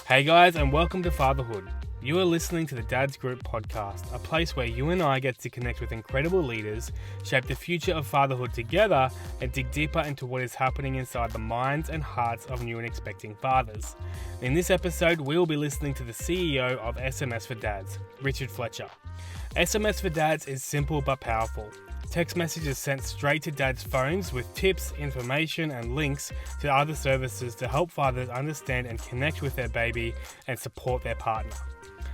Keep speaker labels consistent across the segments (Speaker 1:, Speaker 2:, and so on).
Speaker 1: Hey guys, and welcome to Fatherhood. You are listening to the Dads Group podcast, a place where you and I get to connect with incredible leaders, shape the future of fatherhood together, and dig deeper into what is happening inside the minds and hearts of new and expecting fathers. In this episode, we will be listening to the CEO of SMS4Dads, Richard Fletcher. SMS4Dads is simple but powerful. Text messages sent straight to dads' phones with tips, information, and links to other services to help fathers understand and connect with their baby and support their partner.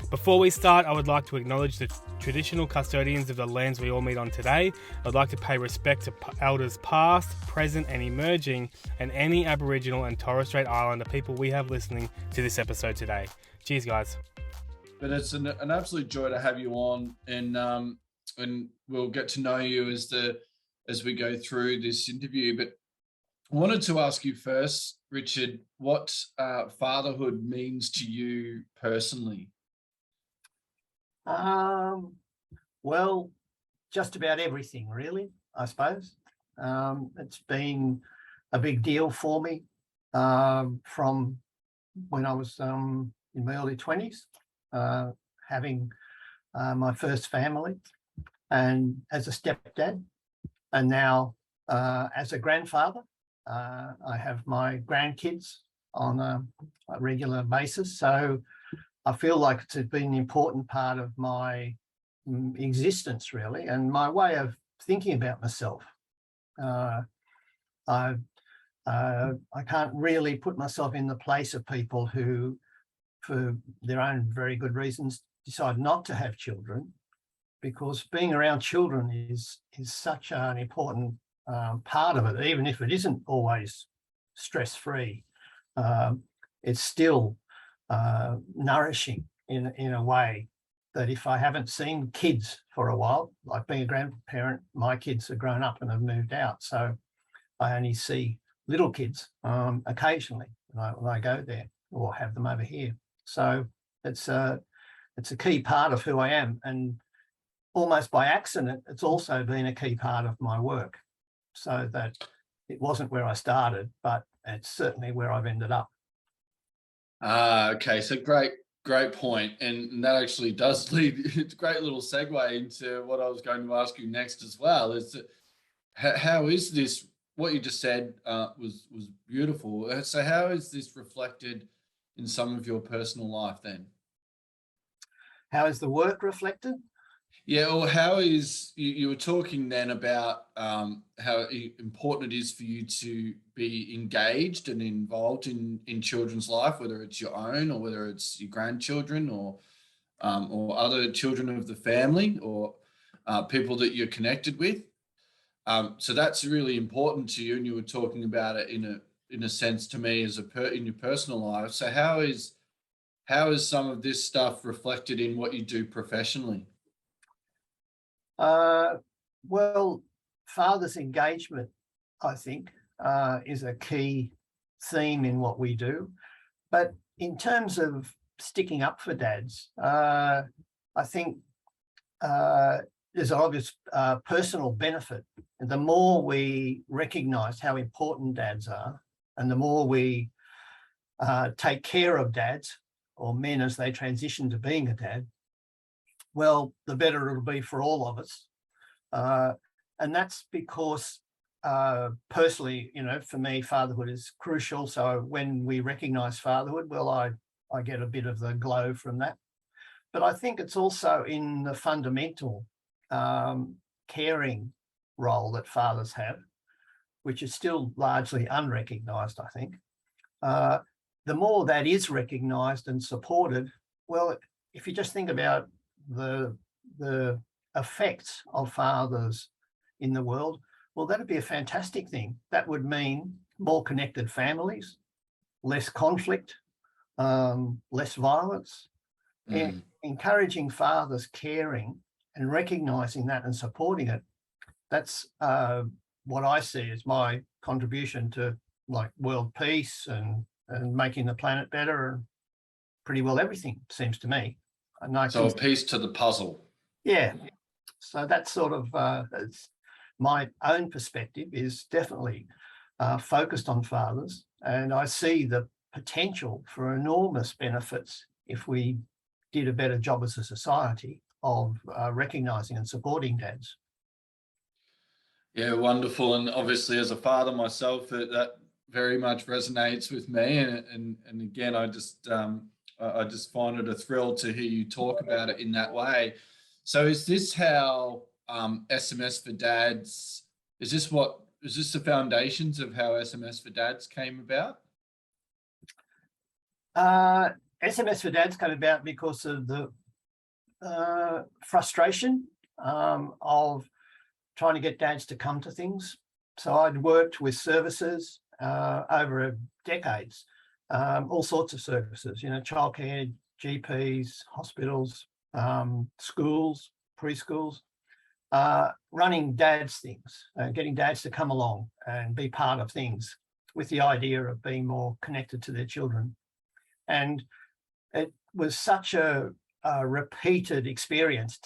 Speaker 1: Before we start, I would like to acknowledge the traditional custodians of the lands we all meet on today. I'd like to pay respect to elders past, present, and emerging, and any Aboriginal and Torres Strait Islander people we have listening to this episode today. Cheers, guys.
Speaker 2: But it's an absolute joy to have you on, and we'll get to know you as we go through this interview. But I wanted to ask you first, Richard, what fatherhood means to you personally.
Speaker 3: Well, just about everything, really, I suppose. It's been a big deal for me from when I was in my early 20s, having my first family, and as a stepdad, and now as a grandfather. I have my grandkids on a regular basis, so I feel like it's been an important part of my existence, really, and my way of thinking about myself. I can't really put myself in the place of people who, for their own very good reasons, decide not to have children, because being around children is such an important part of it. Even if it isn't always stress-free, it's still nourishing in a way that if I haven't seen kids for a while, like being a grandparent, my kids are grown up and have moved out, so I only see little kids occasionally when I go there or have them over here. So it's a key part of who I am, and almost by accident, it's also been a key part of my work, so that it wasn't where I started, but it's certainly where I've ended up.
Speaker 2: Okay, so great point, and that actually does lead. It's a great little segue into what I was going to ask you next as well. Is that how is this? What you just said was beautiful. So how is this reflected in some of your personal life then?
Speaker 3: How is the work reflected?
Speaker 2: Yeah, or how is you were talking then about how important it is for you to be engaged and involved in children's life, whether it's your own or whether it's your grandchildren or other children of the family or people that you're connected with. So that's really important to you, and you were talking about it in a sense to me as in your personal life. So how is some of this stuff reflected in what you do professionally?
Speaker 3: Well, father's engagement, I think, is a key theme in what we do. But in terms of sticking up for dads, I think there's an obvious personal benefit. The more we recognise how important dads are, and the more we take care of dads or men as they transition to being a dad, well, the better it'll be for all of us. And that's because personally, for me, fatherhood is crucial. So when we recognise fatherhood, well, I get a bit of the glow from that. But I think it's also in the fundamental caring role that fathers have, which is still largely unrecognised, I think. The more that is recognised and supported, well, if you just think about the effects of fathers in the world, well, that'd be a fantastic thing. That would mean more connected families, less conflict, less violence. Encouraging fathers caring and recognising that and supporting it, that's what I see as my contribution to like world peace and making the planet better, and pretty well everything, seems to me.
Speaker 2: So a piece to the puzzle.
Speaker 3: Yeah. So that's sort of my own perspective is definitely focused on fathers, and I see the potential for enormous benefits if we did a better job as a society of recognising and supporting dads.
Speaker 2: Yeah, wonderful. And obviously, as a father myself, that very much resonates with me. And again, I just find it a thrill to hear you talk about it in that way. So, is this how SMS for Dads? Is this the foundations of how SMS for Dads came about?
Speaker 3: SMS for Dads came about because of the frustration of trying to get dads to come to things. So I'd worked with services over decades, all sorts of services, childcare, GPs, hospitals, schools, preschools, running dads things, getting dads to come along and be part of things with the idea of being more connected to their children. And it was such a repeated experience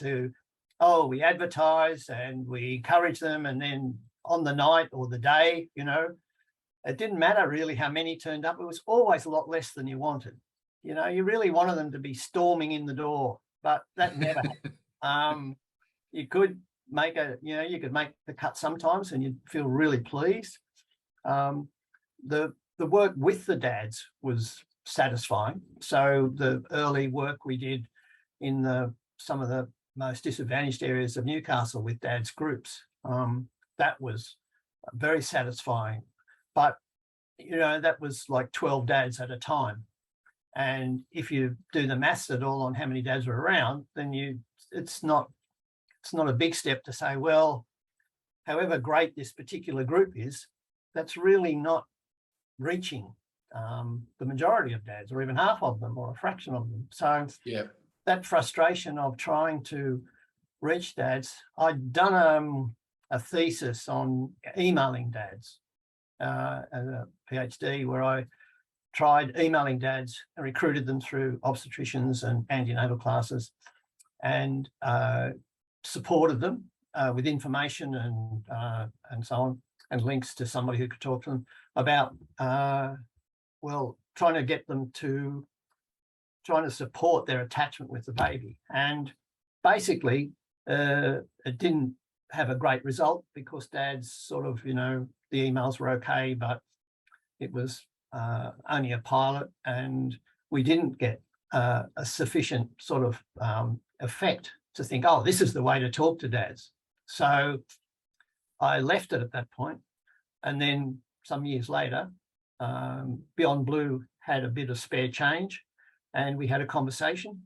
Speaker 3: we advertise and we encourage them, and then on the night or the day, it didn't matter really how many turned up. It was always a lot less than you wanted. You really wanted them to be storming in the door, but that never happened. You could make the cut sometimes and you'd feel really pleased. The work with the dads was satisfying. So the early work we did in some of the most disadvantaged areas of Newcastle with dads groups, that was very satisfying. But that was like 12 dads at a time, and if you do the maths at all on how many dads were around, then it's not a big step to say, well, however great this particular group is, that's really not reaching the majority of dads, or even half of them, or a fraction of them. So
Speaker 2: yeah,
Speaker 3: that frustration of trying to reach dads, I'd done a thesis on emailing dads as a PhD, where I tried emailing dads and recruited them through obstetricians and antenatal classes, and supported them with information and so on, and links to somebody who could talk to them about trying to get them to support their attachment with the baby. And basically it didn't have a great result, because dads sort of, the emails were okay, but it was only a pilot, and we didn't get a sufficient sort of effect to think, oh, this is the way to talk to dads. So I left it at that point. And then some years later, Beyond Blue had a bit of spare change, and we had a conversation,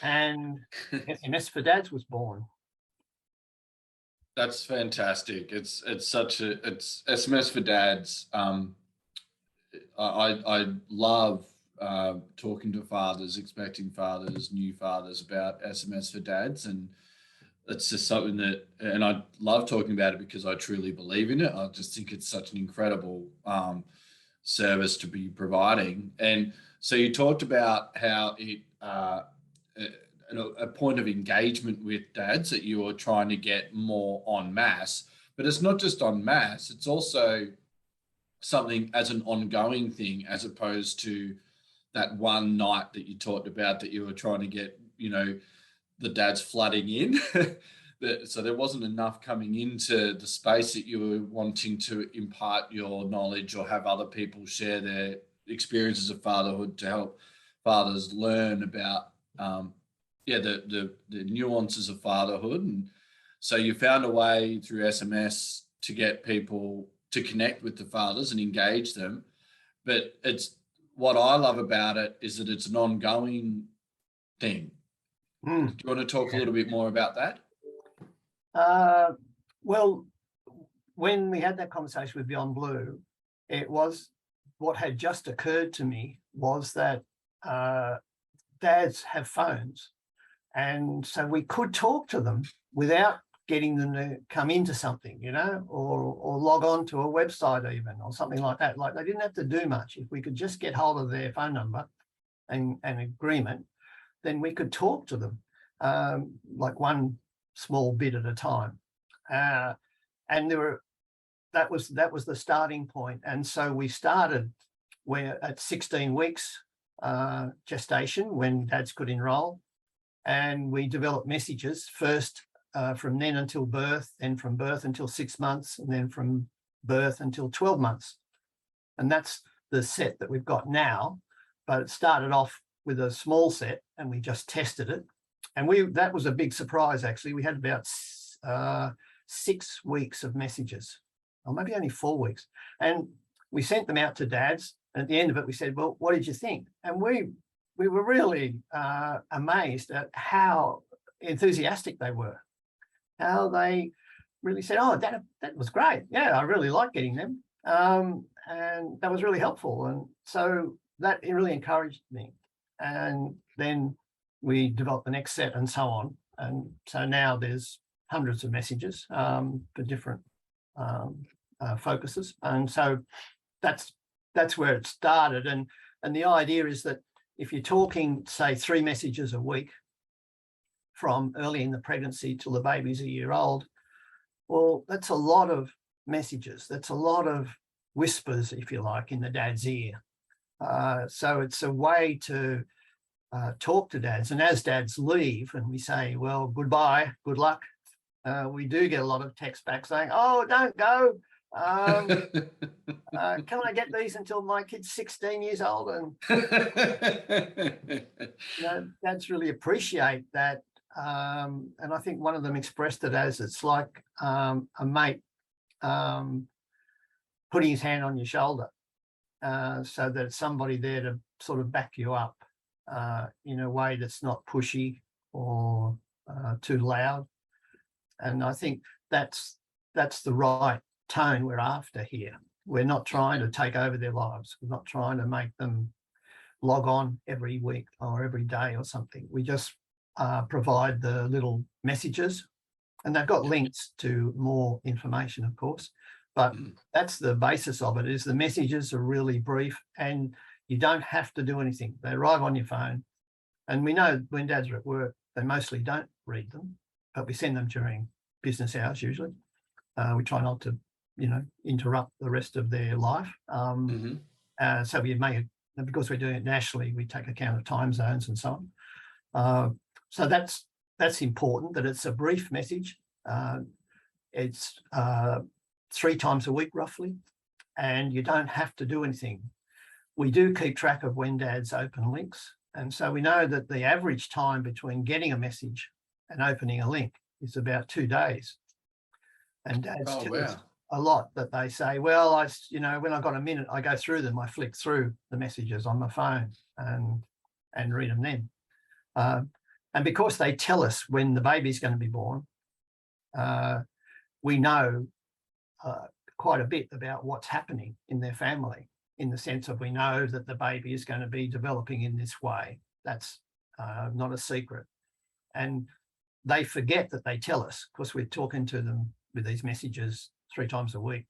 Speaker 3: and SMS for Dads was born.
Speaker 2: That's fantastic. It's SMS for Dads. I love talking to fathers, expecting fathers, new fathers about SMS for Dads, and it's just something and I love talking about it because I truly believe in it. I just think it's such an incredible service to be providing. And so you talked about how it a point of engagement with dads, that you are trying to get more en masse, but it's not just en masse, it's also something as an ongoing thing, as opposed to that one night that you talked about, that you were trying to get, the dads flooding in. So there wasn't enough coming into the space that you were wanting to impart your knowledge or have other people share their experiences of fatherhood to help fathers learn about the nuances of fatherhood. And so you found a way through SMS to get people to connect with the fathers and engage them. But what I love about it is that it's an ongoing thing. Do you want to talk a little bit more about that?
Speaker 3: Well, when we had that conversation with Beyond Blue, it was what had just occurred to me was that dads have phones, and so we could talk to them without getting them to come into something, or log on to a website even, or something like that. Like, they didn't have to do much. If we could just get hold of their phone number and an agreement, then we could talk to them, like one small bit at a time. And that was the starting point. And so we started we're at 16 weeks gestation when dads could enrol. And we developed messages first from then until birth, then from birth until 6 months, and then from birth until 12 months. And that's the set that we've got now. But it started off with a small set and we just tested it. And that was a big surprise, actually. We had about 6 weeks of messages, or maybe only 4 weeks. And we sent them out to dads. And at the end of it, we said, well, what did you think? And we were really amazed at how enthusiastic they were, how they really said, oh, that was great. Yeah, I really like getting them. And that was really helpful. And so that really encouraged me. And then we developed the next set and so on. And so now there's hundreds of messages for different focuses. And so that's where it started. And the idea is that if you're talking, say, 3 messages a week from early in the pregnancy till the baby's a year old, well, that's a lot of messages. That's a lot of whispers, if you like, in the dad's ear. So it's a way to talk to dads. And as dads leave and we say, well, goodbye, good luck, we do get a lot of text back saying, oh, don't go. Can I get these until my kid's 16 years old? And dads really appreciate that. And I think one of them expressed it as it's like a mate putting his hand on your shoulder, so that it's somebody there to sort of back you up in a way that's not pushy or too loud. And I think that's the right tone we're after here. We're not trying to take over their lives. We're not trying to make them log on every week or every day or something. We just provide the little messages, and they've got links to more information, of course, but that's the basis of it. Is the messages are really brief and you don't have to do anything. They arrive on your phone, and we know when dads are at work, they mostly don't read them, but we send them during business hours usually. We try not to interrupt the rest of their life. So we because we're doing it nationally, we take account of time zones and so on. So that's important, that it's a brief message. It's 3 times a week roughly, and you don't have to do anything. We do keep track of when dads open links. And so we know that the average time between getting a message and opening a link is about 2 days. And dads tell us a lot that they say, well, when I've got a minute, I go through them, I flick through the messages on my phone and read them then. And because they tell us when the baby's going to be born, we know quite a bit about what's happening in their family, in the sense of we know that the baby is going to be developing in this way. That's not a secret. And they forget that they tell us, because we're talking to them with these messages 3 times a week.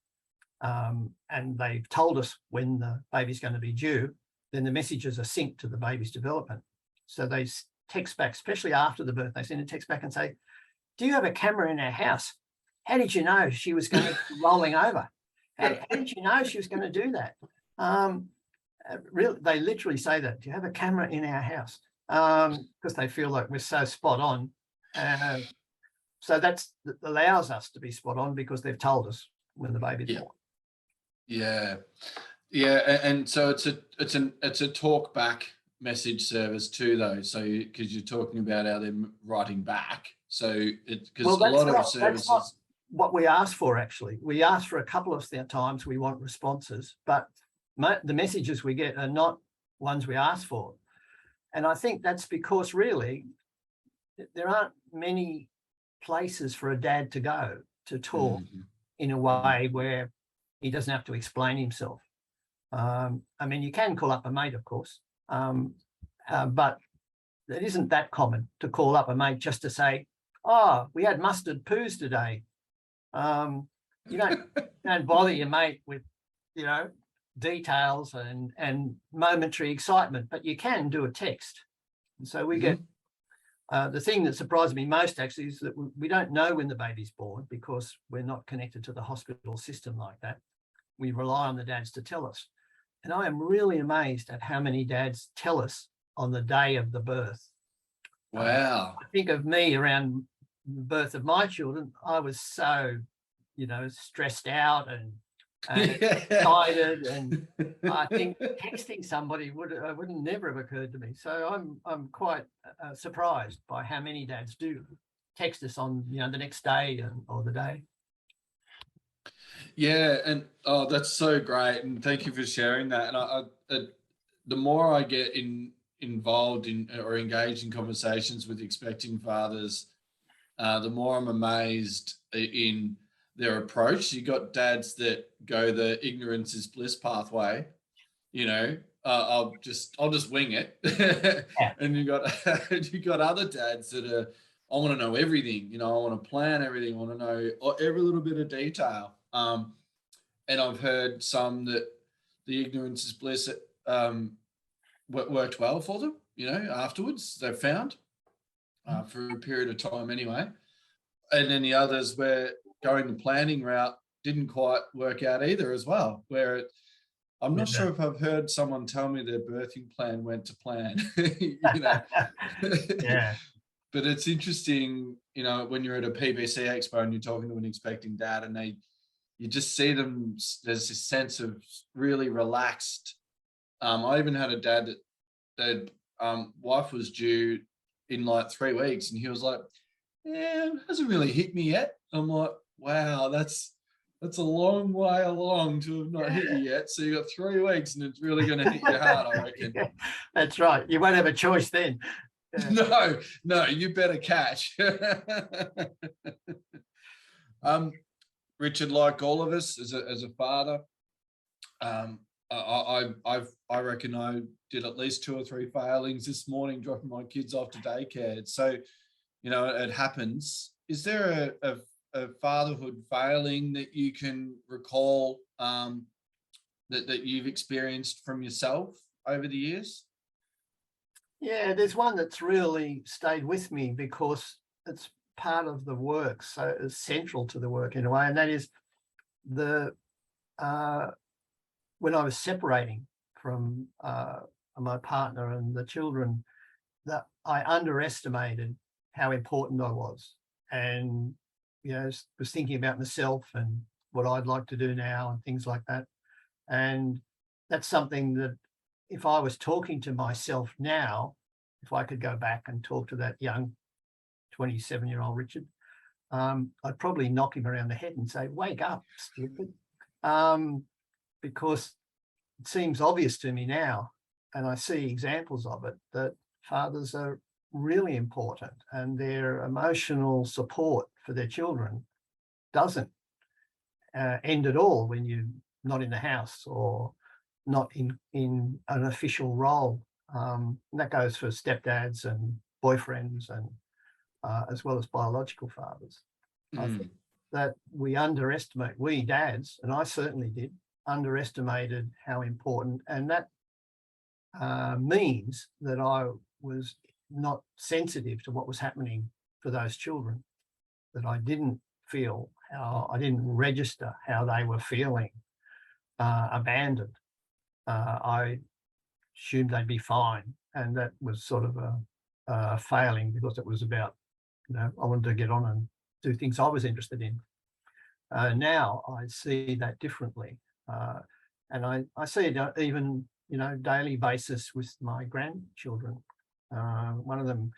Speaker 3: And they've told us when the baby's going to be due, then the messages are synced to the baby's development. So they text back, especially after the birth, they send a text back and say, do you have a camera in our house? How did you know she was going to be rolling over? How did you know she was going to do that? Really, they literally say that. Do you have a camera in our house? Because they feel like we're so spot on. So that allows us to be spot on because they've told us when the baby's born. Yeah,
Speaker 2: and so it's a talk back message service too, though. So because you're talking about how they're writing back, so because a lot of services. That's not
Speaker 3: what we ask for, actually. We ask for a couple of times we want responses, but the messages we get are not ones we ask for. And I think that's because really there aren't many places for a dad to go to talk in a way where he doesn't have to explain himself. I mean, you can call up a mate, of course, but it isn't that common to call up a mate just to say, oh, we had mustard poos today. You don't bother your mate with, details and momentary excitement, but you can do a text. And so we get, the thing that surprised me most actually is that we don't know when the baby's born because we're not connected to the hospital system like that. We rely on the dads to tell us. And I am really amazed at how many dads tell us on the day of the birth.
Speaker 2: Wow.
Speaker 3: I think of me around the birth of my children. I was so, stressed out and excited, and I think texting somebody would never have occurred to me. So I'm quite surprised by how many dads do text us on the next day or the day.
Speaker 2: Yeah, and that's so great, and thank you for sharing that. And the more I get involved in or engaged in conversations with expecting fathers, the more I'm amazed in their approach. You got dads that go the ignorance is bliss pathway, I'll just wing it.
Speaker 3: Yeah.
Speaker 2: And you got other dads that are, I want to know everything, I want to plan everything, I want to know every little bit of detail. And I've heard some that the ignorance is bliss worked well for them, afterwards they've found for a period of time anyway. And then the others where going the planning route didn't quite work out either as well, where I'm not sure if I've heard someone tell me their birthing plan went to plan.
Speaker 3: Yeah.
Speaker 2: But it's interesting, when you're at a PBC expo and you're talking to an expecting dad, and you just see them, there's this sense of really relaxed. I even had a dad that wife was due in like 3 weeks, and he was like, yeah, it hasn't really hit me yet. I'm like, wow, that's a long way along to have not hit you yet. So you got 3 weeks, and it's really going to hit you hard, I reckon.
Speaker 3: Yeah, that's right. You won't have a choice then.
Speaker 2: Yeah. No, you better catch. Richard, like all of us, as a father, I reckon I did at least 2 or 3 failings this morning dropping my kids off to daycare. So, it happens. Is there a fatherhood failing that you can recall that you've experienced from yourself over the years?
Speaker 3: Yeah, there's one that's really stayed with me because it's part of the work, so it's central to the work in a way, and that is when I was separating from my partner and the children, that I underestimated how important I was, and was thinking about myself and what I'd like to do now and things like that. And that's something that if I was talking to myself now, if I could go back and talk to that young 27-year-old Richard, I'd probably knock him around the head and say, wake up, stupid. Because it seems obvious to me now, and I see examples of it, that fathers are really important, and their emotional support for their children doesn't end at all when you're not in the house or not in an official role. And that goes for stepdads and boyfriends, and as well as biological fathers. I think that we dads, and I certainly did, underestimated how important, and that means that I was not sensitive to what was happening for those children, that I didn't register how they were feeling abandoned. I assumed they'd be fine, and that was sort of a failing, because it was about, I wanted to get on and do things I was interested in. Now I see that differently, and I see it even daily basis with my grandchildren. One of them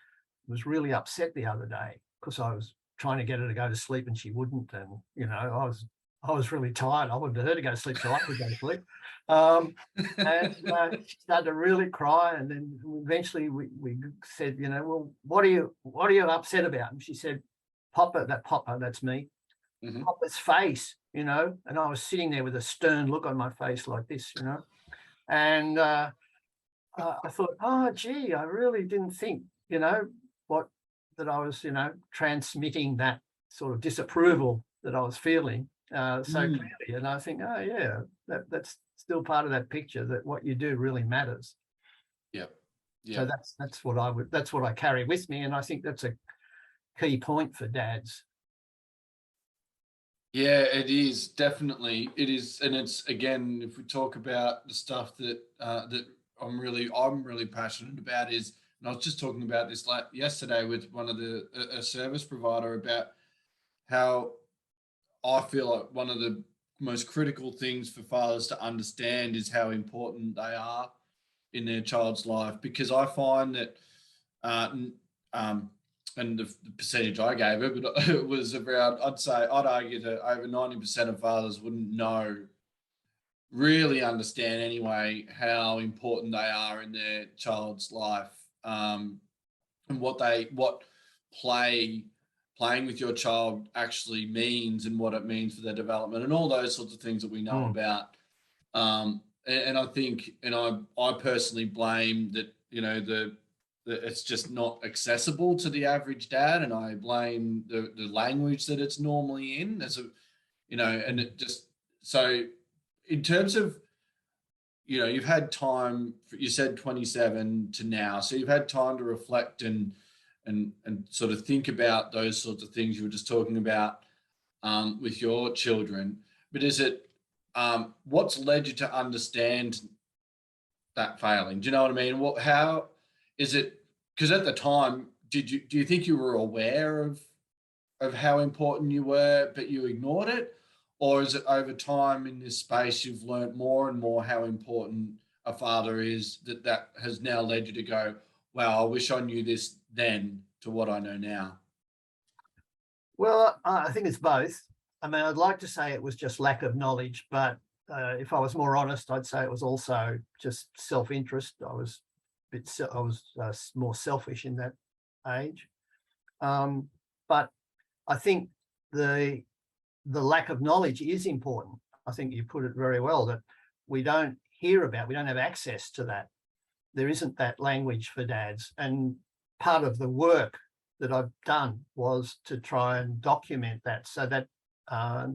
Speaker 3: was really upset the other day because I was trying to get her to go to sleep and she wouldn't, and I was really tired. I wanted her to go to sleep so I could go to sleep. And she started to really cry, and then eventually we said, well, what are you upset about? And she said, Papa, that's me. Mm-hmm. Papa's face, and I was sitting there with a stern look on my face like this, and I thought, oh, gee, I really didn't think, that I was, transmitting that sort of disapproval that I was feeling so clearly. And I think, oh, yeah, that's still part of that picture, that what you do really matters.
Speaker 2: Yeah.
Speaker 3: So that's what I carry with me. And I think that's a key point for dads.
Speaker 2: Yeah, it is definitely. It is, and it's again, if we talk about the stuff that I'm really passionate about is, and I was just talking about this like yesterday with one of the a service provider about how I feel like one of the most critical things for fathers to understand is how important they are in their child's life, because I find that uh, um, and the percentage I gave it, but it was around, I'd argue that over 90% of fathers wouldn't really understand anyway how important they are in their child's life, and what play playing with your child actually means and what it means for their development and all those sorts of things that we know about. And I think, and I personally blame that, it's just not accessible to the average dad, and I blame the language that it's normally in as a, and it just, so in terms of, you've had time, you said 27 to now, so you've had time to reflect and sort of think about those sorts of things you were just talking about, with your children. But is it, what's led you to understand that failing? Do you know what I mean? How is it? Because at the time, do you think you were aware of how important you were, but you ignored it, or is it over time in this space you've learned more and more how important a father is, that has now led you to go, wow, I wish I knew this then to what I know now?
Speaker 3: Well, I think it's both. I mean, I'd like to say it was just lack of knowledge, but if I was more honest, I'd say it was also just self-interest. I was more selfish in that age. But I think the lack of knowledge is important. I think you put it very well, that we don't we don't have access to that. There isn't that language for dads. And part of the work that I've done was to try and document that. So that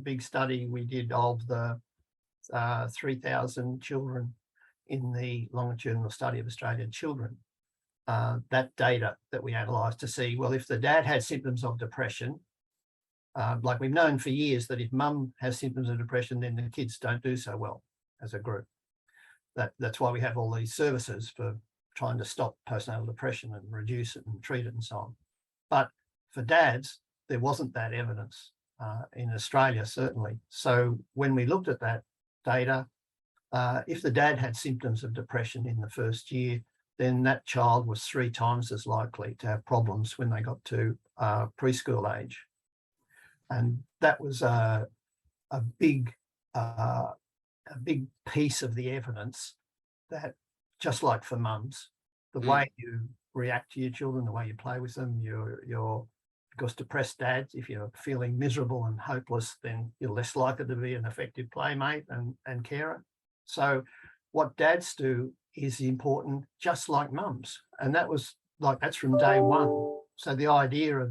Speaker 3: big study we did of the 3,000 children in the longitudinal study of Australian children, that data that we analysed to see, well, if the dad had symptoms of depression, like we've known for years that if mum has symptoms of depression, then the kids don't do so well as a group. That's why we have all these services for trying to stop postnatal depression and reduce it and treat it and so on. But for dads, there wasn't that evidence in Australia, certainly. So when we looked at that data, if the dad had symptoms of depression in the first year, then that child was 3 times as likely to have problems when they got to preschool age. And that was a big piece of the evidence that, just like for mums, the way you react to your children, the way you play with them, because depressed dads, if you're feeling miserable and hopeless, then you're less likely to be an effective playmate and carer. So what dads do is important, just like mums. And that's from day one. So the idea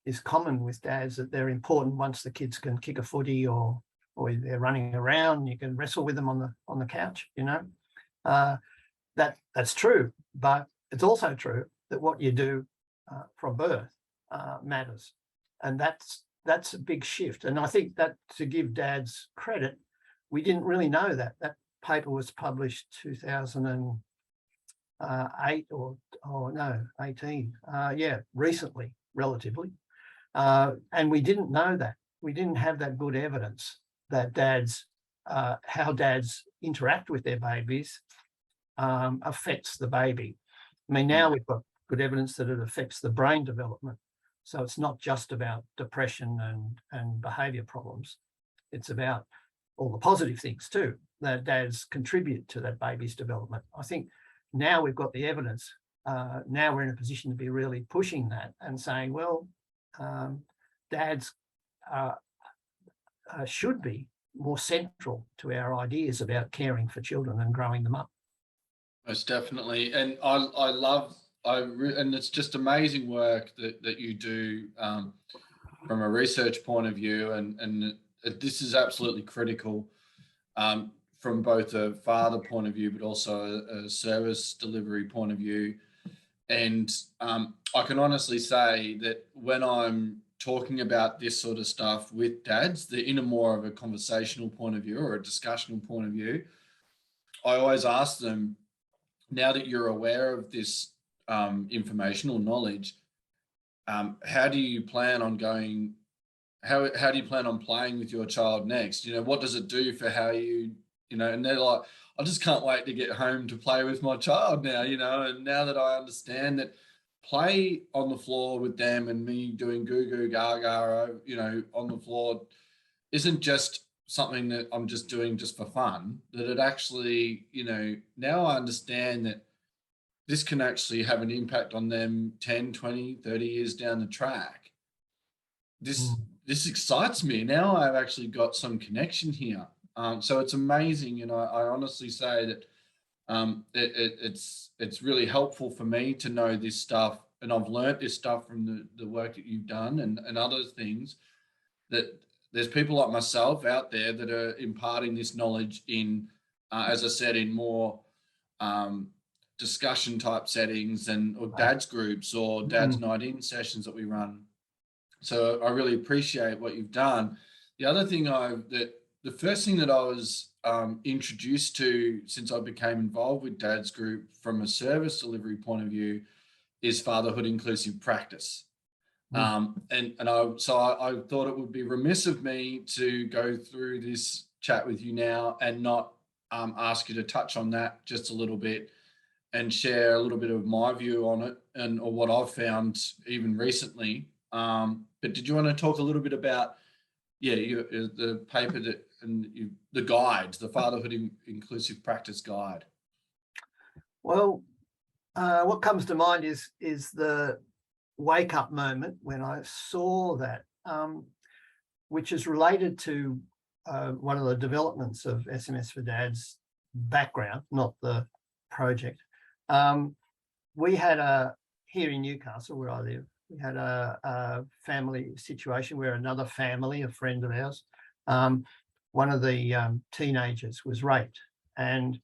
Speaker 3: is common with dads, that they're important once the kids can kick a footy or they're running around, you can wrestle with them on the couch, that's true. But it's also true that what you do from birth matters. And that's a big shift. And I think that, to give dads credit, we didn't really know that. That paper was published 2008 or no, 18. Recently, relatively. And we didn't know that. We didn't have that good evidence that how dads interact with their babies affects the baby. I mean, now we've got good evidence that it affects the brain development. So it's not just about depression and behaviour problems. It's about all the positive things too, that dads contribute to that baby's development. I think now we've got the evidence. Now we're in a position to be really pushing that and saying, well, dads should be more central to our ideas about caring for children and growing them up.
Speaker 2: Most definitely. And I love, and it's just amazing work that you do, from a research point of view. And this is absolutely critical, from both a father point of view, but also a service delivery point of view. And I can honestly say that when I'm talking about this sort of stuff with dads, in a more of a conversational point of view or a discussional point of view, I always ask them, now that you're aware of this information or knowledge, how do you plan on going? How do you plan on playing with your child next? You know, what does it do for how you know? And they're like, I just can't wait to get home to play with my child now. You know, and now that I understand that play on the floor with them and me doing goo goo gaga, you know, on the floor isn't just something that I'm just doing just for fun, that it actually, you know, now I understand that this can actually have an impact on them 10, 20, 30 years down the track. This excites me. Now I've actually got some connection here. So it's amazing. And I honestly say that it's really helpful for me to know this stuff. And I've learnt this stuff from the work that you've done and other things, that there's people like myself out there that are imparting this knowledge in, as I said, in more discussion type settings or dads groups or dads night in sessions that we run. So I really appreciate what you've done. The other thing the first thing that I was introduced to since I became involved with Dad's Group from a service delivery point of view is fatherhood inclusive practice. I thought it would be remiss of me to go through this chat with you now and not ask you to touch on that just a little bit and share a little bit of my view on it or what I've found even recently. But did you want to talk a little bit about, the paper the guide, the Fatherhood Inclusive Practice Guide?
Speaker 3: Well, what comes to mind is the wake up moment when I saw that, which is related to one of the developments of SMS4Dads background, not the project. We had here in Newcastle, where I live, we had a family situation where another family, a friend of ours, one of the teenagers was raped, and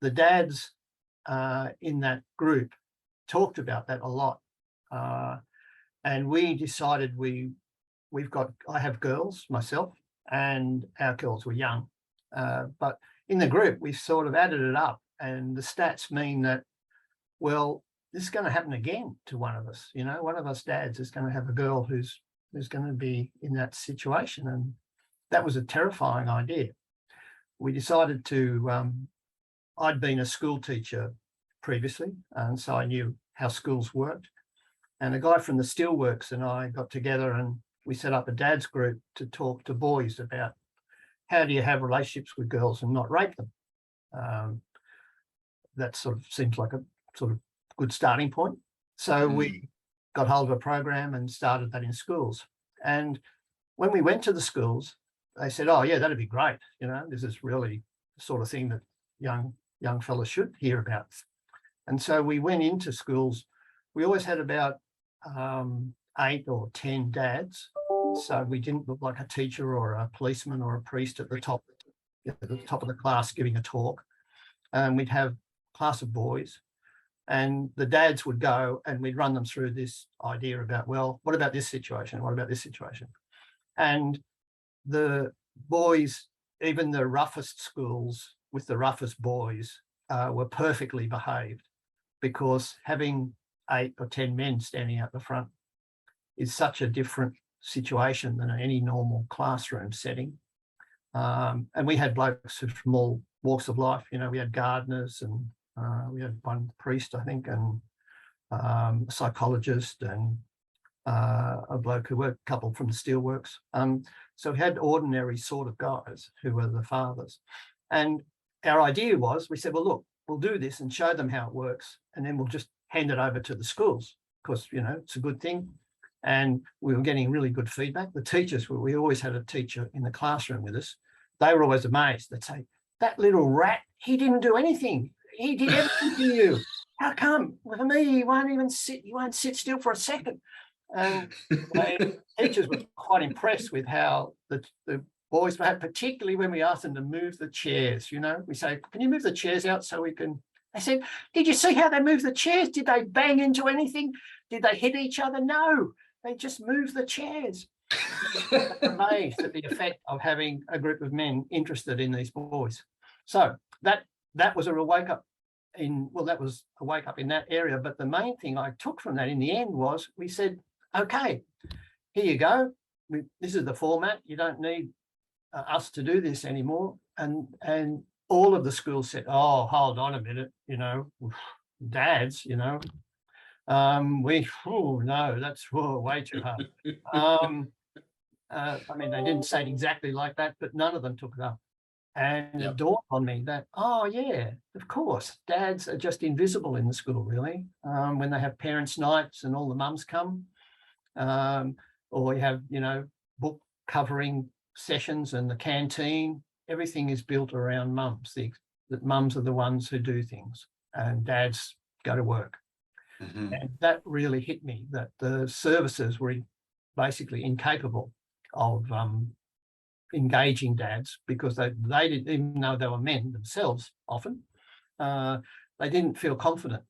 Speaker 3: the dads in that group talked about that a lot. And we decided I have girls myself, and our girls were young, but in the group we sort of added it up, and the stats mean that, well, this is going to happen again to one of us. You know, one of us dads is going to have a girl who's going to be in that situation, and that was a terrifying idea. We decided to. I'd been a school teacher previously, and so I knew how schools worked. And a guy from the Steelworks and I got together and we set up a dad's group to talk to boys about how do you have relationships with girls and not rape them. That sort of seems like a sort of good starting point. So we got hold of a program and started that in schools. And when we went to the schools, they said, oh yeah, that'd be great. You know, this is really the sort of thing that young fellas should hear about. And so we went into schools. We always had about 8 or 10 dads. So we didn't look like a teacher or a policeman or a priest at the top of the class giving a talk. And we'd have a class of boys, and the dads would go and we'd run them through this idea about, well, what about this situation? What about this situation? And the boys, even the roughest schools with the roughest boys, were perfectly behaved, because having 8 or 10 men standing out the front is such a different situation than any normal classroom setting. And we had blokes from all walks of life. You know, we had gardeners, and we had one priest, I think, and a psychologist, and a bloke who worked, a couple from the Steelworks. So we had ordinary sort of guys who were the fathers. And our idea was, we said, well, look, we'll do this and show them how it works, and then we'll just hand it over to the schools, because, you know, it's a good thing. And we were getting really good feedback. The teachers, we always had a teacher in the classroom with us. They were always amazed. They'd say, that little rat, he didn't do anything. He did everything to you. How come? Well, for me, he won't sit still for a second. And the teachers were quite impressed with how the boys behaved, particularly when we asked them to move the chairs. You know, we say, can you move the chairs out so we can... They said, did you see how they moved the chairs? Did they bang into anything? Did they hit each other? No. They just move the chairs. Amazed at the effect of having a group of men interested in these boys. So that was a real wake up that was a wake up in that area. But the main thing I took from that in the end was we said, okay, here you go. This is the format. You don't need us to do this anymore. And all of the schools said, oh, hold on a minute, dads, no, that's way too hard. I mean, they didn't say it exactly like that, but none of them took it up. And It dawned on me that, oh, yeah, of course, dads are just invisible in the school, really. When they have parents' nights and all the mums come, or you have, book covering sessions and the canteen, everything is built around mums. That mums are the ones who do things and dads go to work. Mm-hmm. And that really hit me, that the services were basically incapable of engaging dads because they didn't, even though they were men themselves often, they didn't feel confident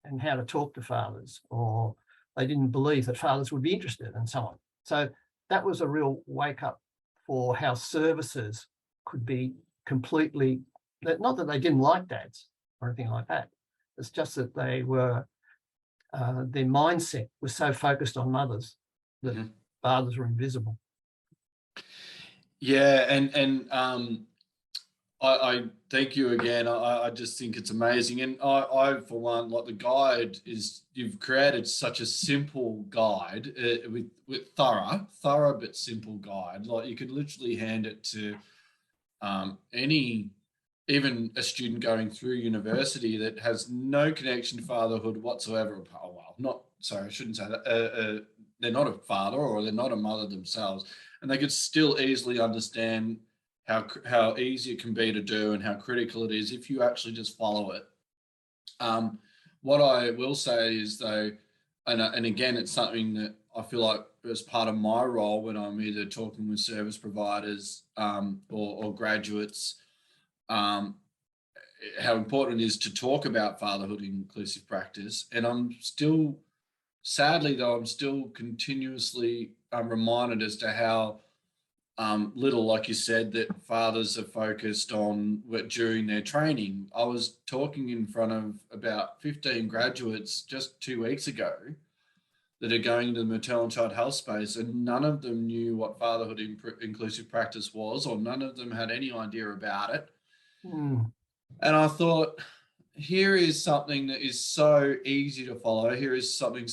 Speaker 3: in how to talk to fathers, or they didn't believe that fathers would be interested and so on. So that was a real wake up for how services could be completely, not that they didn't like dads or anything like that. It's just that they were, their mindset was so focused on mothers that mm-hmm. fathers were invisible.
Speaker 2: Yeah, and I thank you again. I just think it's amazing, and I for one, like the guide is, you've created such a simple guide with thorough but simple guide. Like you could literally hand it to any, even a student going through university that has no connection to fatherhood whatsoever. Oh, well, I shouldn't say that. They're not a father or they're not a mother themselves, and they could still easily understand how easy it can be to do and how critical it is if you actually just follow it. What I will say is though, and again, it's something that I feel like as part of my role when I'm either talking with service providers or graduates, how important it is to talk about fatherhood in inclusive practice. And I'm still, sadly though, I'm still continuously reminded as to how little, like you said, that fathers are focused on during their training. I was talking in front of about 15 graduates just 2 weeks ago that are going into the maternal and child health space, and none of them knew what fatherhood inclusive practice was, or none of them had any idea about it. Mm. And I thought, here is something that is so easy to follow. Here is something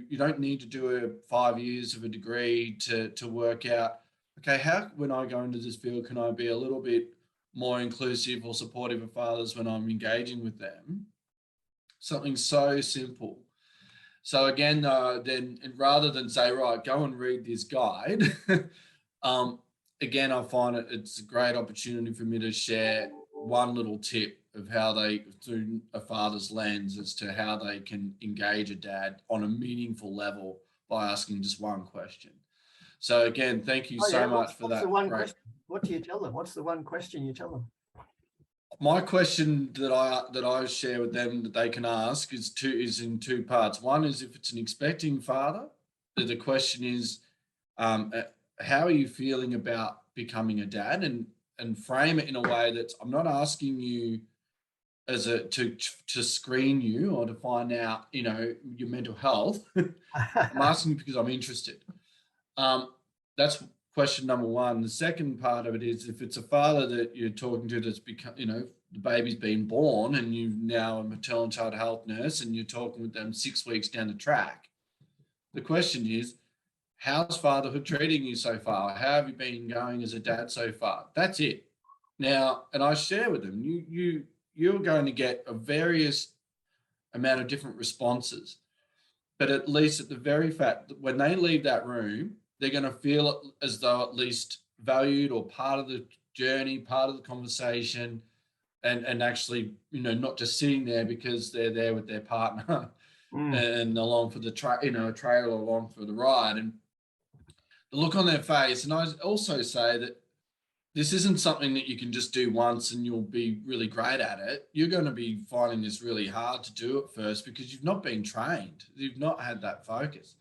Speaker 2: you don't need to do 5 years of a degree to work out, okay, how, when I go into this field, can I be a little bit more inclusive or supportive of fathers when I'm engaging with them? Something so simple. So again, then rather than say, right, go and read this guide, again, I find it's a great opportunity for me to share one little tip of how they, through a father's lens, as to how they can engage a dad on a meaningful level by asking just one question. So again, thank you so much for that.
Speaker 3: The one question? What do you tell them? What's the one question you tell them?
Speaker 2: My question that I share with them that they can ask is in two parts. One is if it's an expecting father, the question is, how are you feeling about becoming a dad, and frame it in a way that I'm not asking you to screen you or to find out, your mental health. I'm asking because I'm interested. That's question number one. The second part of it is if it's a father that you're talking to that's become, the baby's been born and you're now a maternal and child health nurse and you're talking with them 6 weeks down the track. The question is, how's fatherhood treating you so far? How have you been going as a dad so far? That's it. Now, and I share with them, you're going to get a various amount of different responses, but at least at the very fact that when they leave that room, they're going to feel as though at least valued or part of the journey, part of the conversation, and actually, not just sitting there because they're there with their partner and along for the trailer along for the ride, and the look on their face. And I also say that this isn't something that you can just do once and you'll be really great at it. You're going to be finding this really hard to do at first because you've not been trained. You've not had that focus.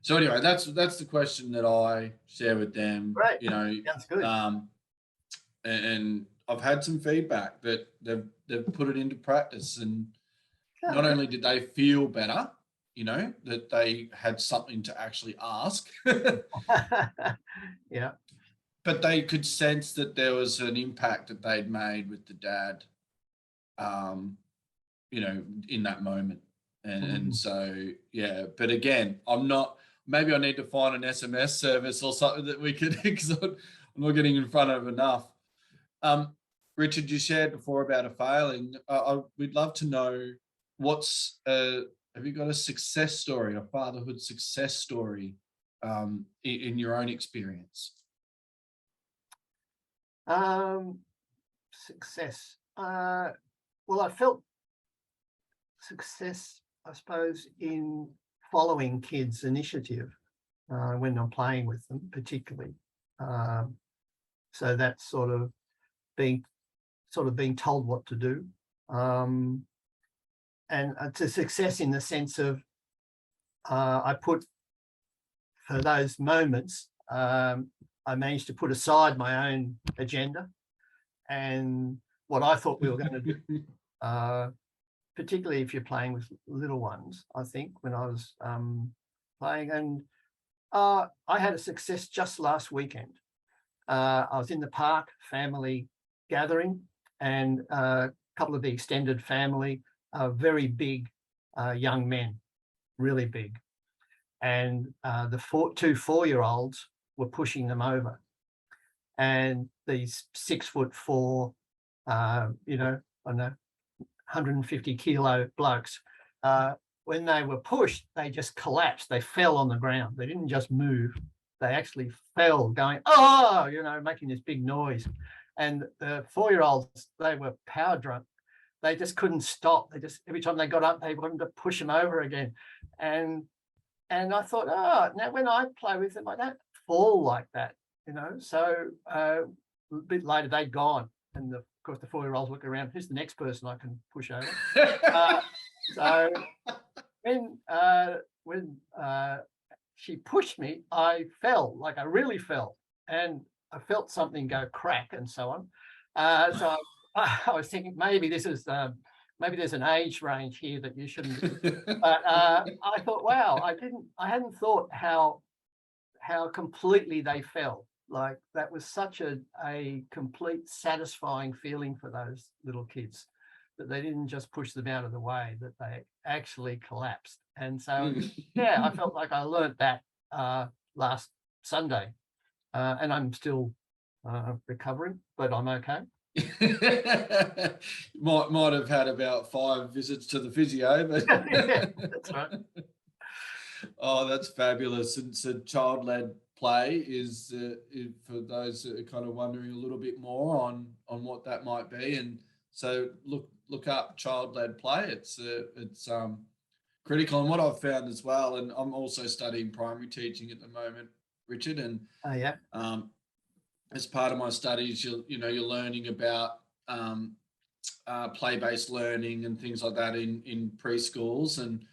Speaker 2: So anyway, that's the question that I share with them.
Speaker 3: Great.
Speaker 2: You know,
Speaker 3: Sounds good.
Speaker 2: And I've had some feedback that they've put it into practice, and
Speaker 3: Yeah,
Speaker 2: not only did they feel better, you know, that they had something to actually ask,
Speaker 3: yeah.
Speaker 2: but they could sense that there was an impact that they'd made with the dad, you know, in that moment. And so, yeah, but again, maybe I need to find an SMS service or something that we could, because I'm not getting in front of enough. Richard, you shared before about a failing. We'd love to know have you got a success story, a fatherhood success story, in your own experience?
Speaker 3: Success. Well, I felt success, I suppose, in following kids' initiative when I'm playing with them, particularly. So that's sort of being told what to do. And to success in the sense of I put, for those moments, I managed to put aside my own agenda and what I thought we were going to do, particularly if you're playing with little ones, I think, when I was playing. And I had a success just last weekend. I was in the park, family gathering, and a couple of the extended family, very big young men, really big. And the two 4-year-olds were pushing them over. And these 6'4", you know, I don't know, 150 kilo blokes, when they were pushed, they just collapsed. They fell on the ground. They didn't just move. They actually fell, going, oh, you know, making this big noise. And the 4-year-olds, they were power drunk. They just couldn't stop. They just, every time they got up, they wanted to push them over again. And I thought, now when I play with them, I don't fall like that, you know. So a bit later, they'd gone. And of course, the 4-year-olds look around, who's the next person I can push over? So when she pushed me, I fell, like I really fell. And I felt something go crack and so on. So I was thinking maybe this is, maybe there's an age range here that you shouldn't. But I thought, wow, I hadn't thought how completely they fell. Like that was such a complete satisfying feeling for those little kids, that they didn't just push them out of the way, that they actually collapsed. And so, yeah, I felt like I learned that last Sunday, and I'm still recovering, but I'm okay.
Speaker 2: might have had about 5 visits to the physio, but
Speaker 3: Yeah, that's right.
Speaker 2: Oh, that's fabulous. And so child-led play is for those that are kind of wondering a little bit more on what that might be. And so look up child-led play. It's critical. And what I've found as well, and I'm also studying primary teaching at the moment, Richard, and
Speaker 3: Yeah.
Speaker 2: as part of my studies, you're learning about play-based learning and things like that in preschools, and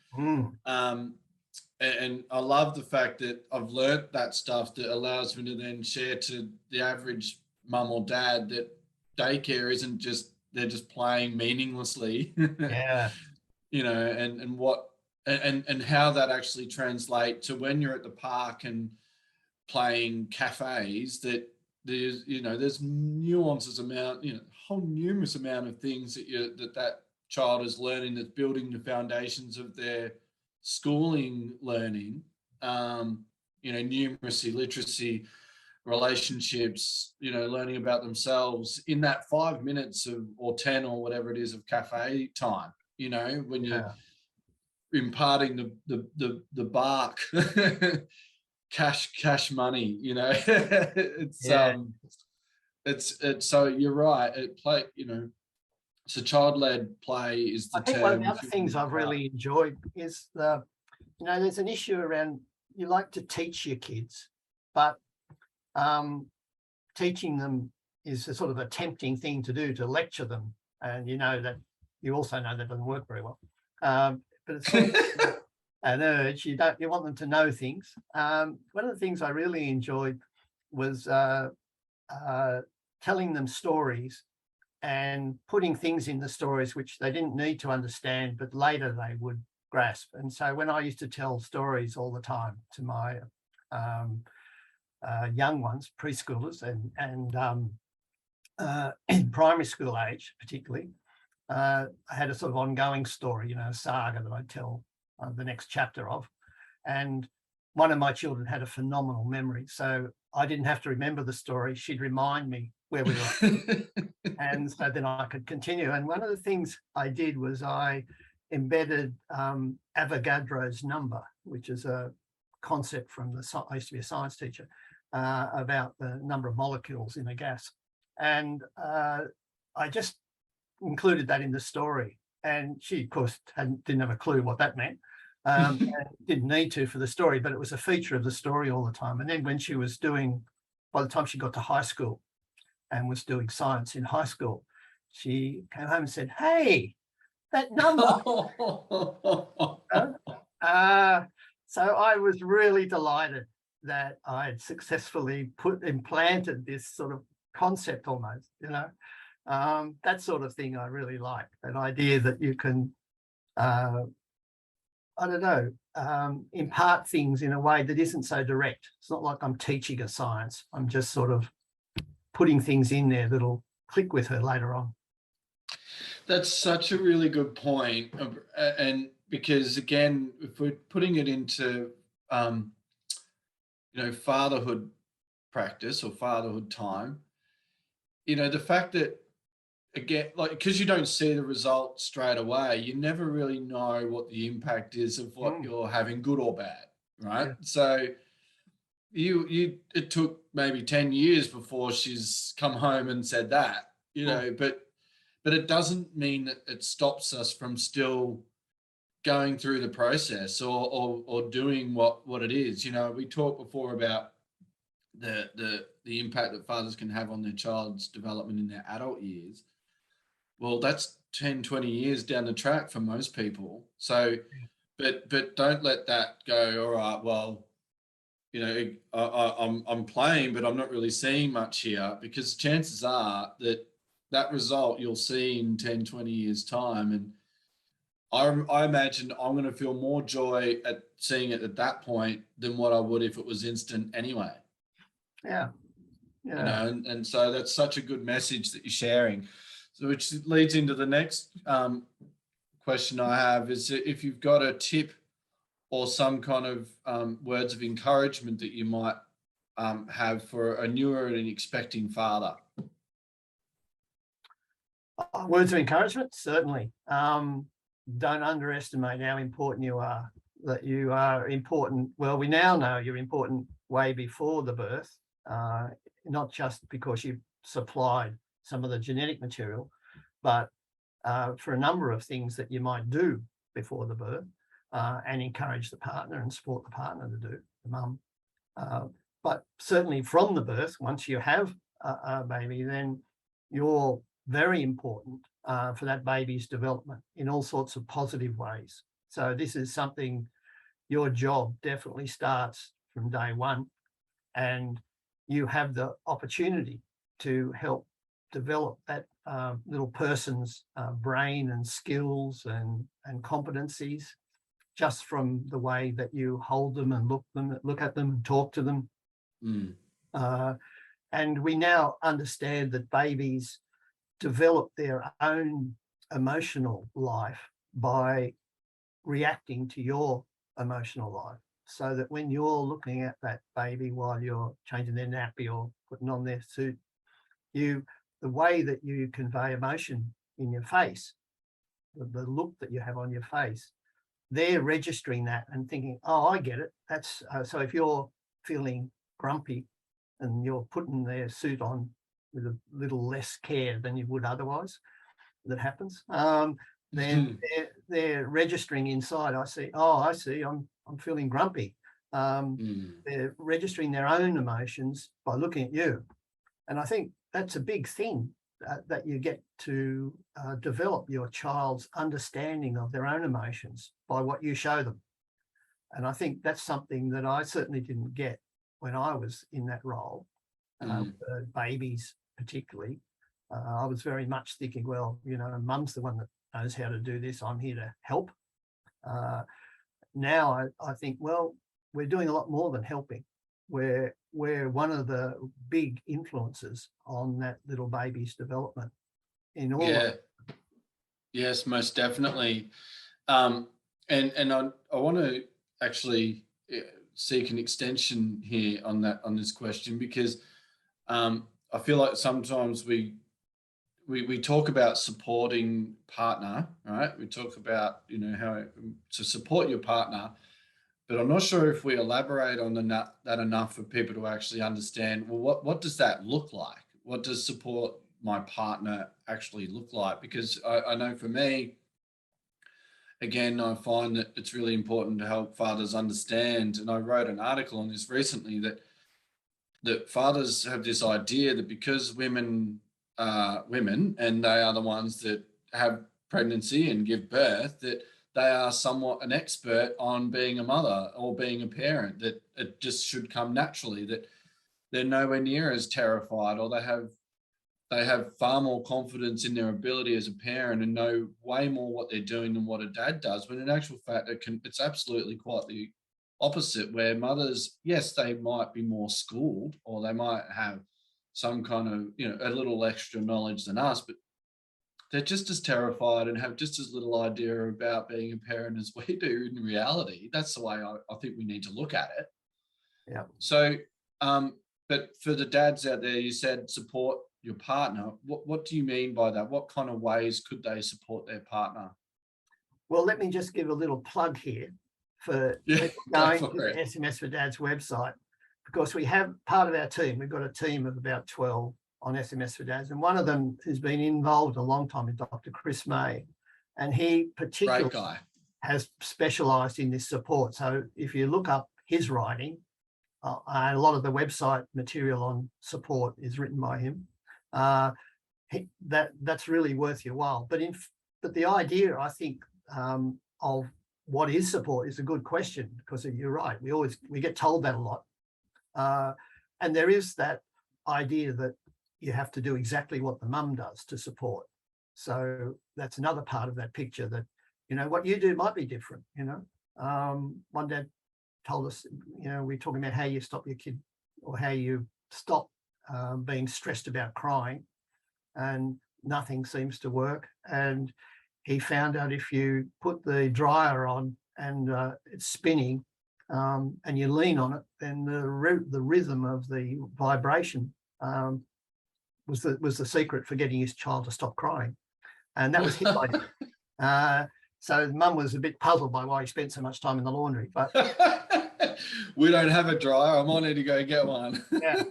Speaker 2: I love the fact that I've learnt that stuff that allows me to then share to the average mum or dad that daycare isn't just, they're just playing meaninglessly.
Speaker 3: Yeah.
Speaker 2: You know, and what and how that actually translates to when you're at the park and playing cafes, that there's nuances amount, whole numerous amount of things that child is learning, that's building the foundations of their schooling learning, numeracy, literacy, relationships, learning about themselves in that 5 minutes or 10 or whatever it is of cafe time, when you're imparting the bark cash money, it's so you're right. So child-led play is the
Speaker 3: I think
Speaker 2: term.
Speaker 3: one of the other things I've really enjoyed is there's an issue around, you like to teach your kids, but teaching them is a sort of a tempting thing to do, to lecture them. And you also know that doesn't work very well. But it's sort of, an urge. You want them to know things. One of the things I really enjoyed was telling them stories and putting things in the stories which they didn't need to understand, but later they would grasp. And so when I used to tell stories all the time to my young ones, preschoolers and in primary school age particularly, I had a sort of ongoing story, a saga that I'd tell the next chapter of. And one of my children had a phenomenal memory, so I didn't have to remember the story. She'd remind me where we were. And so then I could continue. And one of the things I did was I embedded Avogadro's number, which is a concept from I used to be a science teacher, about the number of molecules in a gas. And I just included that in the story. And she, of course, didn't have a clue what that meant. And didn't need to for the story, but it was a feature of the story all the time. And then when she was by the time she got to high school and was doing science in high school, she came home and said, "Hey, that number." So I was really delighted that I had successfully implanted this sort of concept almost, that sort of thing I really like, that idea that you can, impart things in a way that isn't so direct. It's not like I'm teaching a science. I'm just sort of putting things in there that'll click with her later on.
Speaker 2: That's such a really good point. And because again, if we're putting it into, fatherhood practice or fatherhood time, the fact that, again, like, because you don't see the result straight away, you never really know what the impact is of what you're having, good or bad, right? Yeah. So it took maybe 10 years before she's come home and said that, but it doesn't mean that it stops us from still going through the process or doing what it is. We talked before about the impact that fathers can have on their child's development in their adult years. Well, that's 10, 20 years down the track for most people. So, but don't let that go, all right, well, I'm playing, but I'm not really seeing much here, because chances are that result you'll see in 10, 20 years time. And I imagine I'm going to feel more joy at seeing it at that point than what I would if it was instant anyway.
Speaker 3: Yeah.
Speaker 2: And so that's such a good message that you're sharing. So which leads into the next question I have, is if you've got a tip or some kind of words of encouragement that you might have for a newer and expecting father.
Speaker 3: Words of encouragement, certainly. Don't underestimate how important you are, that you are important. Well, we now know you're important way before the birth, not just because you supplied some of the genetic material, but for a number of things that you might do before the birth, and encourage the partner and support the partner to do, the mum. But certainly from the birth, once you have a baby, then you're very important for that baby's development in all sorts of positive ways. So this is something, your job definitely starts from day one, and you have the opportunity to help develop that little person's brain and skills and competencies just from the way that you hold them and look at them and talk to them. And we now understand that babies develop their own emotional life by reacting to your emotional life. So that when you're looking at that baby while you're changing their nappy or putting on their suit, the way that you convey emotion in your face, the look that you have on your face, they're registering that and thinking, oh, I get it. That's so if you're feeling grumpy and you're putting their suit on with a little less care than you would otherwise, that happens, then they're registering inside. I see, I'm feeling grumpy. They're registering their own emotions by looking at you. And I think that's a big thing, that you get to develop your child's understanding of their own emotions by what you show them. And I think that's something that I certainly didn't get when I was in that role, babies particularly. I was very much thinking, well, mum's the one that knows how to do this. I'm here to help. Now I think, well, we're doing a lot more than helping. We're one of the big influences on that little baby's development in all.
Speaker 2: Yeah. Yes, most definitely. And I want to actually seek an extension here on this question, because I feel like sometimes we talk about supporting partner, right? We talk about, how to support your partner, but I'm not sure if we elaborate on that enough for people to actually understand, well, what does that look like? What does support my partner actually look like? Because I know for me, again, I find that it's really important to help fathers understand, and I wrote an article on this recently, that fathers have this idea that because women are women and they are the ones that have pregnancy and give birth, that they are somewhat an expert on being a mother or being a parent, that it just should come naturally, that they're nowhere near as terrified, or they have far more confidence in their ability as a parent and know way more what they're doing than what a dad does, when in actual fact it's absolutely quite the opposite, where mothers, yes, they might be more schooled, or they might have some kind of, a little extra knowledge than us, but they're just as terrified and have just as little idea about being a parent as we do in reality. That's the way I think we need to look at it.
Speaker 3: Yeah.
Speaker 2: So, but for the dads out there, you said support your partner. What do you mean by that? What kind of ways could they support their partner?
Speaker 3: Well, let me just give a little plug here for people going to the SMS4Dads website, because we have part of our team. We've got a team of about 12 on SMS4Dads, and one of them has been involved a long time is Dr. Chris May, and he particularly has specialised in this support. So if you look up his writing, a lot of the website material on support is written by him. That's really worth your while. But the idea, I think, of what is support is a good question, because you're right. We get told that a lot, and there is that idea that you have to do exactly what the mum does to support. So that's another part of that picture, that what you do might be different. One dad told us, we're talking about how you stop your kid, or how you stop being stressed about crying, and nothing seems to work. And he found out if you put the dryer on and it's spinning, and you lean on it, then the rhythm of the vibration was the secret for getting his child to stop crying. And that was his idea. So mum was a bit puzzled by why he spent so much time in the laundry. But
Speaker 2: we don't have a dryer. I'm on it to go get one.
Speaker 3: Yeah.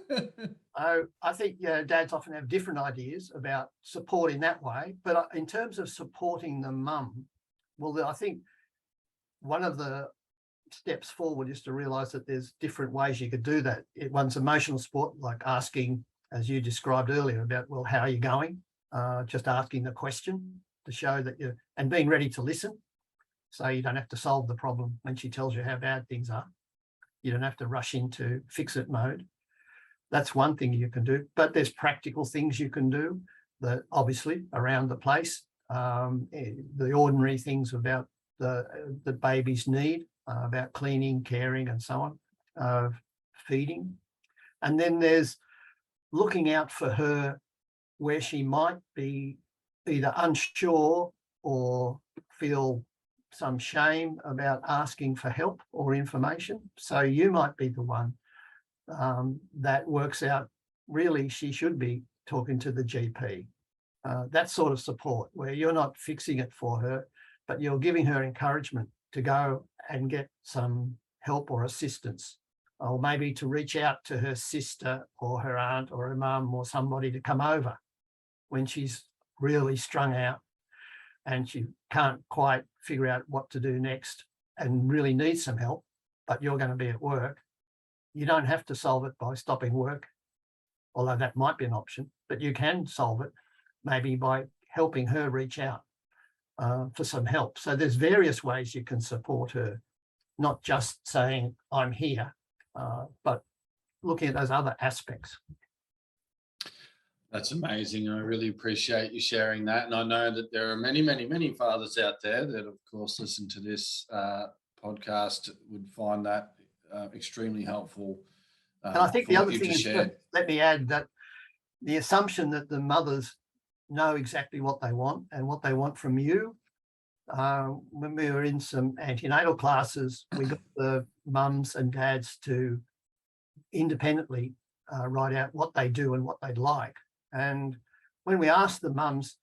Speaker 3: I think dads often have different ideas about support in that way. But in terms of supporting the mum, well, I think one of the steps forward is to realise that there's different ways you could do that. One's emotional support, like asking, as you described earlier, about, well, how are you going? Just asking the question to show that and being ready to listen. So you don't have to solve the problem when she tells you how bad things are. You don't have to rush into fix-it mode. That's one thing you can do. But there's practical things you can do that obviously around the place, the ordinary things about the baby's need, about cleaning, caring, and so on, feeding. And then there's looking out for her where she might be either unsure or feel some shame about asking for help or information. So you might be the one that works out, really, she should be talking to the GP. That sort of support where you're not fixing it for her, but you're giving her encouragement to go and get some help or assistance, or maybe to reach out to her sister or her aunt or her mum or somebody to come over when she's really strung out and she can't quite figure out what to do next and really needs some help, but you're going to be at work. You don't have to solve it by stopping work, although that might be an option, but you can solve it maybe by helping her reach out for some help. So there's various ways you can support her. not just saying I'm here, but looking at those other aspects.
Speaker 2: That's amazing. I really appreciate you sharing that. And I know that there are many, many, many fathers out there that, of course, listen to this podcast would find that extremely helpful.
Speaker 3: And I think the other thing is, let me add that the assumption that the mothers know exactly what they want and what they want from you. When we were in some antenatal classes, we got the mums and dads to independently write out what they do and what they'd like. And when we asked the mums,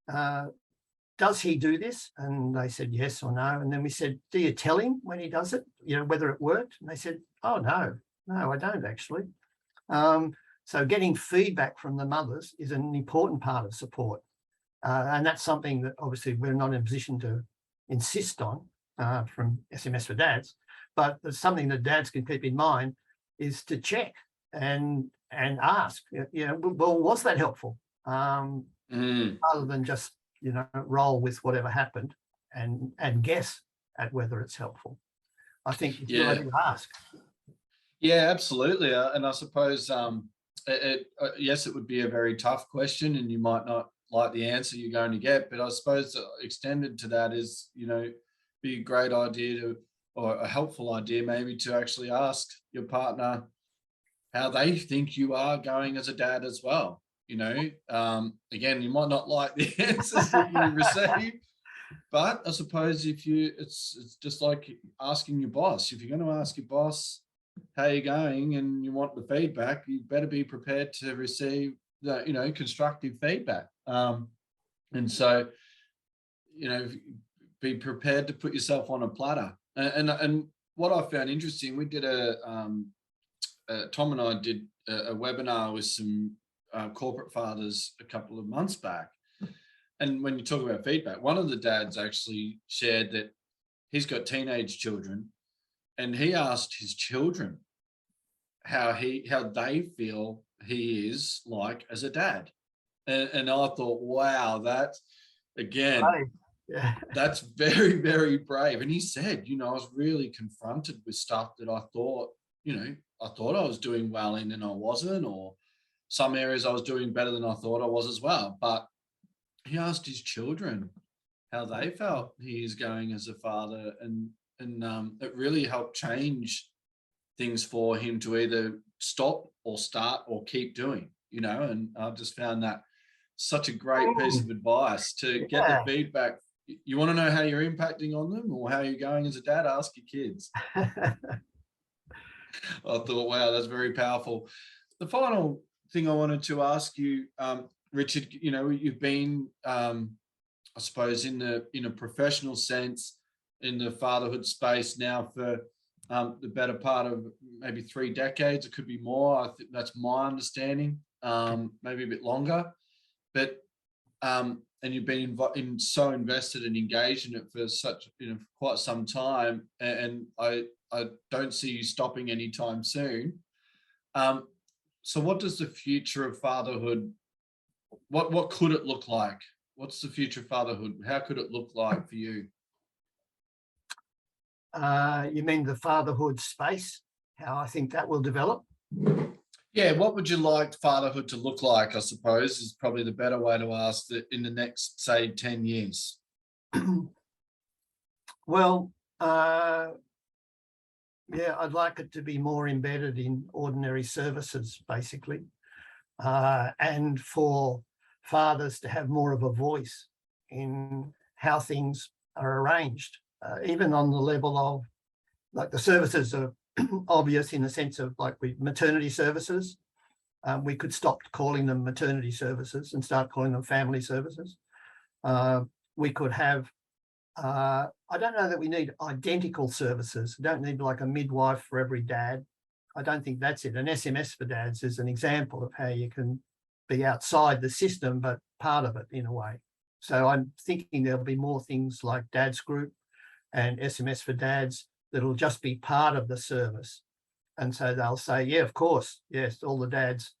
Speaker 3: does he do this? And they said yes or no. And then we said, do you tell him when he does it, whether it worked? And they said, oh, no, I don't actually. So getting feedback from the mothers is an important part of support. And that's something that obviously we're not in a position to insist on from SMS4Dads, but it's something that dads can keep in mind is to check and ask, well, was that helpful? Rather than just, roll with whatever happened and guess at whether it's helpful. I think it's good to ask.
Speaker 2: Yeah, absolutely. And I suppose, yes, it would be a very tough question and you might not like the answer you're going to get, but I suppose extended to that is, be a great idea or a helpful idea maybe to actually ask your partner how they think you are going as a dad as well. Again, you might not like the answers that you receive, but I suppose it's just like asking your boss. If you're going to ask your boss how you're going and you want the feedback, you better be prepared to receive the, constructive feedback. And so, be prepared to put yourself on a platter. And what I found interesting, we did Tom and I did a webinar with some corporate fathers a couple of months back. And when you talk about feedback, one of the dads actually shared that he's got teenage children and he asked his children how they feel he is like as a dad. And I thought, wow, that's, again, that's very, very brave. And he said, I was really confronted with stuff that I thought, I was doing well in and I wasn't, or some areas I was doing better than I thought I was as well. But he asked his children how they felt he is going as a father. And it really helped change things for him to either stop or start or keep doing, and I just found that such a great piece of advice to get the feedback. You want to know how you're impacting on them or how you're going as a dad? Ask your kids. I thought, wow, that's very powerful. The final thing I wanted to ask you, Richard, you've been, I suppose, in a professional sense in the fatherhood space now for the better part of maybe 3 decades. It could be more. I think that's my understanding, maybe a bit longer. But and you've been so invested and engaged in it for such quite some time, and I don't see you stopping anytime soon. So what does the future of fatherhood, what could it look like? What's the future of fatherhood? How could it look like for you?
Speaker 3: You mean the fatherhood space, how I think that will develop?
Speaker 2: Yeah, what would you like fatherhood to look like, I suppose, is probably the better way to ask that in the next, say, 10 years.
Speaker 3: Well, I'd like it to be more embedded in ordinary services, basically, and for fathers to have more of a voice in how things are arranged, even on the level of, like, the services are obvious in the sense of, like, maternity services. We could stop calling them maternity services and start calling them family services. We could have, I don't know that we need identical services. We don't need like a midwife for every dad. I don't think that's it. An SMS4Dads is an example of how you can be outside the system, but part of it in a way. So I'm thinking there'll be more things like Dads Group and SMS4Dads that'll just be part of the service. And so they'll say, yeah, of course, yes, all the dads.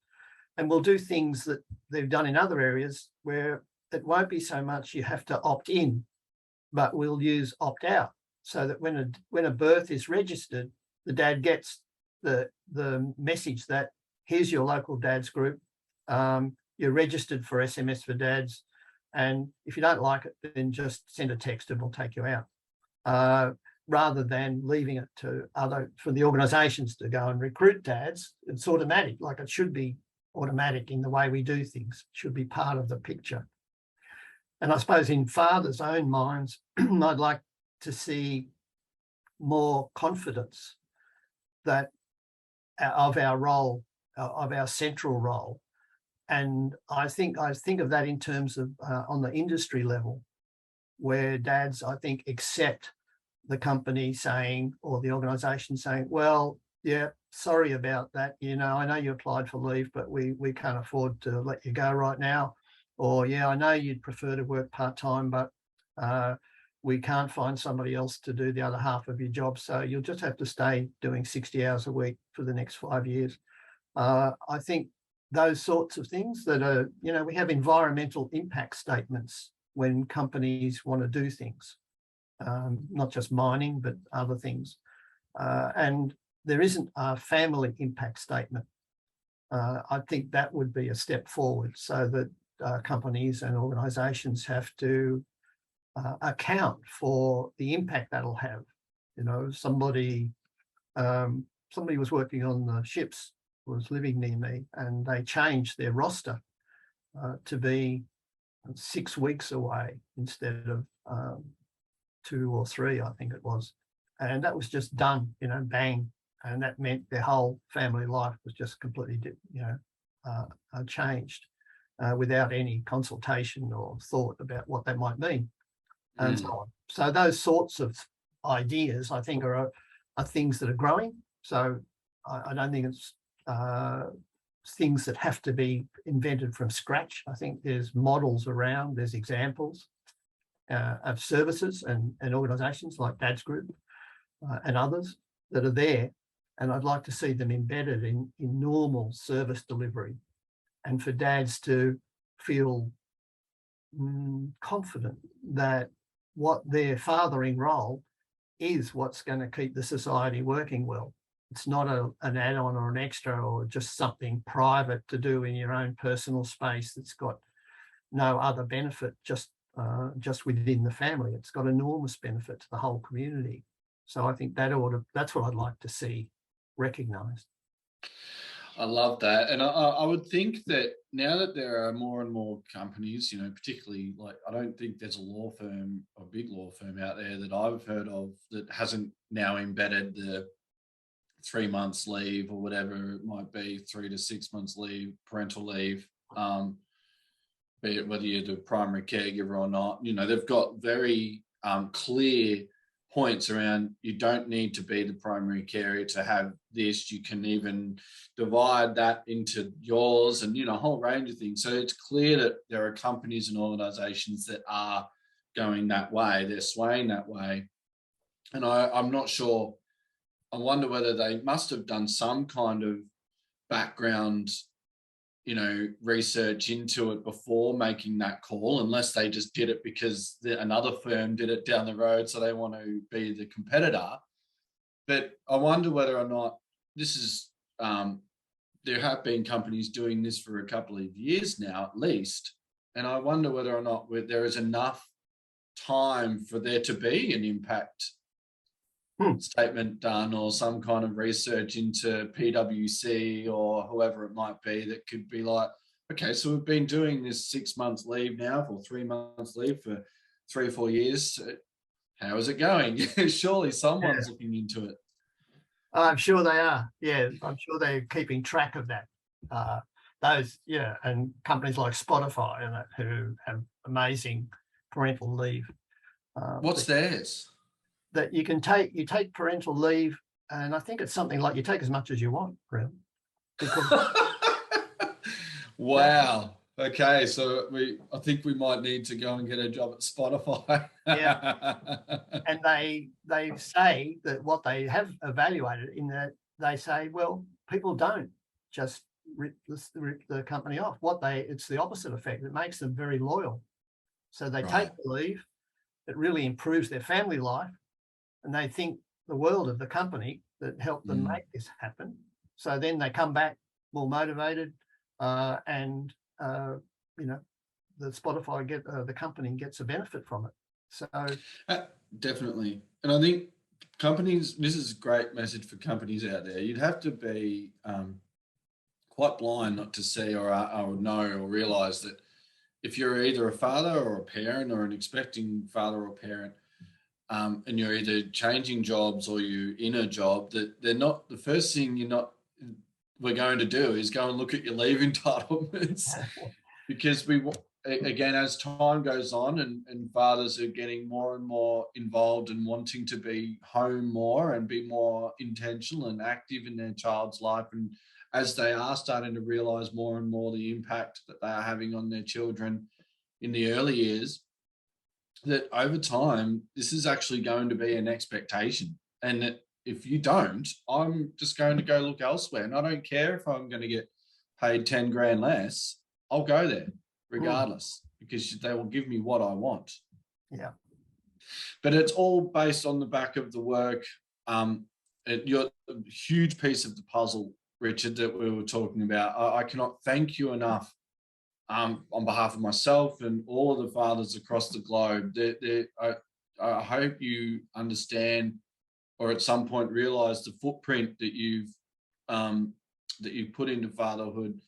Speaker 3: And we'll do things that they've done in other areas where it won't be so much you have to opt in, but we'll use opt out. so that when a birth is registered, the dad gets the message that here's your local dads group. You're registered for SMS4Dads, and if you don't like it, then just send a text and we'll take you out. Rather than leaving it for the organisations to go and recruit dads. It's automatic, like it should be automatic in the way we do things. It should be part of the picture. And I suppose in fathers' own minds, I'd like to see more confidence that of our role, of our central role. And I think of that in terms of on the industry level, where dads, I think, accept the company saying, or the organisation saying, well, yeah, sorry about that. You know, I know you applied for leave, but we can't afford to let you go right now. Or, yeah, I know you'd prefer to work part-time, but we can't find somebody else to do the other half of your job. So you'll just have to stay doing 60 hours a week for the next 5 years. I think those sorts of things that are, you know, we have environmental impact statements when companies want to do things, not just mining, but other things. And there isn't a family impact statement. I think that would be a step forward, so that companies and organisations have to account for the impact that'll have. You know, somebody was working on the ships, was living near me, and they changed their roster to be 6 weeks away instead of 2 or 3, I think it was. And that was just done, you know, bang. And that meant their whole family life was just completely, changed without any consultation or thought about what that might mean, and so on. So those sorts of ideas, I think, are things that are growing. So I don't think it's things that have to be invented from scratch. I think there's models around, there's examples of services and organisations like Dad's Group and others that are there. And I'd like to see them embedded in normal service delivery, and for dads to feel confident that what their fathering role is what's going to keep the society working well. It's not an add-on or an extra or just something private to do in your own personal space that's got no other benefit just within the family. It's got enormous benefit to the whole community. So I think that's what I'd like to see recognised.
Speaker 2: I love that. And I would think that now that there are more and more companies, you know, particularly, like, I don't think there's a big law firm out there that I've heard of that hasn't now embedded the 3 months leave or whatever it might be, 3 to 6 months leave, parental leave, be it whether you're the primary caregiver or not. You know, they've got very clear points around, you don't need to be the primary carer to have this. You can even divide that into yours, and, you know, a whole range of things. So it's clear that there are companies and organisations that are going that way. They're swaying that way. And I'm not sure. I wonder whether they must have done some kind of background, you know, research into it before making that call, unless they just did it because another firm did it down the road, so they want to be the competitor. But I wonder whether or not this is, there have been companies doing this for a couple of years now, at least. And I wonder whether or not there is enough time for there to be an impact statement done, or some kind of research into PwC or whoever it might be, that could be like, okay, so we've been doing this 6 months leave now, or 3 months leave for 3 or 4 years. How is it going? Surely someone's looking into it.
Speaker 3: I'm sure they are. Yeah, I'm sure they're keeping track of that. And companies like Spotify and that, who have amazing parental leave.
Speaker 2: What's theirs?
Speaker 3: That you take parental leave, and I think it's something like you take as much as you want, really.
Speaker 2: Wow. Okay, so I think we might need to go and get a job at Spotify.
Speaker 3: Yeah. And they say that what they have evaluated, in that they say, well, people don't just rip the company off. It's the opposite effect. It makes them very loyal. So they take the leave. It really improves their family life. and they think the world of the company that helped them make this happen. So then they come back more motivated, and the Spotify the company gets a benefit from it. So
Speaker 2: definitely, and I think companies. This is a great message for companies out there. You'd have to be quite blind not to see or know or realise that if you're either a father or a parent or an expecting father or parent, and you're either changing jobs or you're in a job, that they're not the first thing we're going to do is go and look at your leave entitlements, because again, as time goes on and fathers are getting more and more involved and wanting to be home more and be more intentional and active in their child's life, and as they are starting to realize more and more the impact that they are having on their children in the early years, that over time, this is actually going to be an expectation. And that if you don't, I'm just going to go look elsewhere. And I don't care if I'm going to get paid 10 grand less, I'll go there regardless, because they will give me what I want.
Speaker 3: Yeah.
Speaker 2: But it's all based on the back of the work. You're a huge piece of the puzzle, Richard, that we were talking about. I cannot thank you enough on behalf of myself and all of the fathers across the globe. I hope you understand, or at some point realize, the footprint that you've put into fatherhood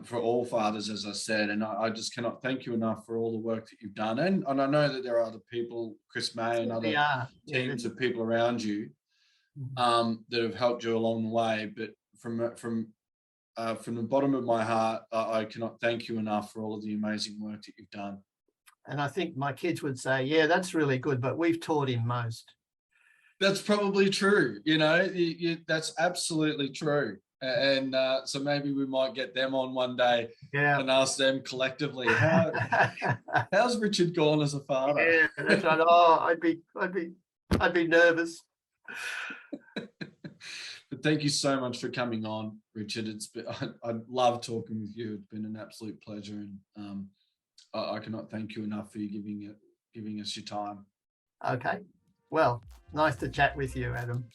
Speaker 2: for all fathers, as I said. And I just cannot thank you enough for all the work that you've done. And I know that there are other people, Chris May and other teams of people around you that have helped you along the way. But from the bottom of my heart, I cannot thank you enough for all of the amazing work that you've done.
Speaker 3: And I think my kids would say, yeah, that's really good, but we've taught him most.
Speaker 2: That's probably true. That's absolutely true. And so maybe we might get them on one day and ask them collectively, how's Richard gone as a father?
Speaker 3: Yeah, that's right. Oh, I'd be nervous.
Speaker 2: But thank you so much for coming on, Richard. I love talking with you. It's been an absolute pleasure, and I cannot thank you enough for you giving us your time.
Speaker 3: Okay. Well, nice to chat with you, Adam.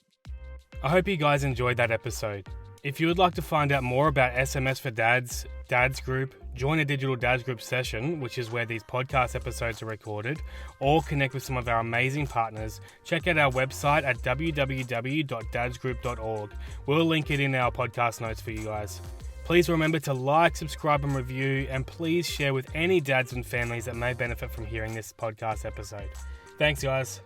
Speaker 1: I hope you guys enjoyed that episode. If you would like to find out more about SMS4Dads, Dads Group, join a digital Dads Group session, which is where these podcast episodes are recorded, or connect with some of our amazing partners, check out our website at www.dadsgroup.org. We'll link it in our podcast notes for you guys. Please remember to like, subscribe and review, and please share with any dads and families that may benefit from hearing this podcast episode. Thanks, guys.